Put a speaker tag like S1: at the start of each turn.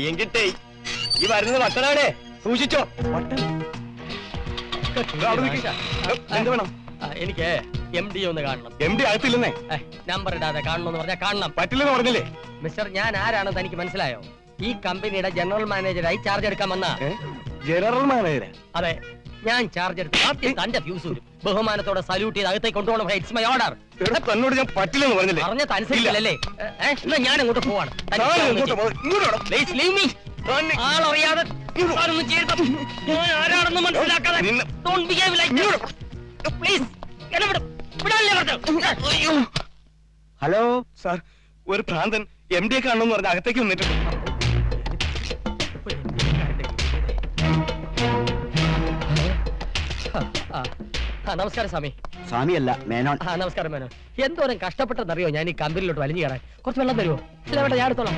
S1: എങ്കിട്ടേ ഈ വരുന്നത് വട്ടനാണേ, സൂക്ഷിച്ചോ. എന്ത് വേണം?
S2: എനിക്ക് MD ഒന്ന് കാണണം.
S1: MD അകത്തില്ലെന്നേ.
S2: നമ്പർ ഇടാതെ കാണണമെന്ന് പറഞ്ഞാൽ കാണണം.
S1: പറ്റില്ലെന്ന് പറഞ്ഞില്ലേ?
S2: മിസ്റ്റർ, ഞാൻ ആരാണെന്ന് തനിക്ക് മനസ്സിലായോ? ഈ കമ്പനിയുടെ ജനറൽ മാനേജറായി ചാർജ് എടുക്കാൻ വന്ന.
S1: General manager?
S2: അതെ, ഞാൻ ചാർജ് എടുത്ത് ആദ്യം തന്റെ ഫ്യൂസ് വരും. ബഹുമാനത്തോടെ സല്യൂട്ട് ചെയ്ത് അകത്തേക്ക് കൊണ്ടുപോകണം. It's my order.
S1: തന്നോട് ഞാൻ പറ്റില്ലെന്ന് പറഞ്ഞില്ലേ?
S2: പറഞ്ഞത് അനുസരിച്ചില്ലല്ലേ? എന്നാ ഞാൻ അങ്ങോട്ട് പോവാണ്. Please leave me. ആളറിയാതെ ആരാണെന്ന് മനസ്സിലാക്കാതെ don't behave like that. Please, എന്നെ വിടും. വിടാനല്ലേ പറഞ്ഞത്?
S1: ഹലോ സാർ, ഒരു ഭ്രാന്തൻ MD കാണണമെന്ന് പറഞ്ഞ അകത്തേക്ക് വന്നിട്ടുണ്ട്.
S2: നമസ്കാരം സ്വാമി.
S3: സ്വാമിയല്ല, മേനോൻ.
S2: നമസ്കാരം മേനോൻ. എന്തോരം കഷ്ടപ്പെട്ടെന്നറിയോ ഞാൻ ഈ കമ്പനിയിലോട്ട് വലിഞ്ഞു കയറാൻ. കുറച്ച് വെള്ളം തരുമോ? ഇല്ല വേണ്ട, ഞാൻ എടുത്തോളാം.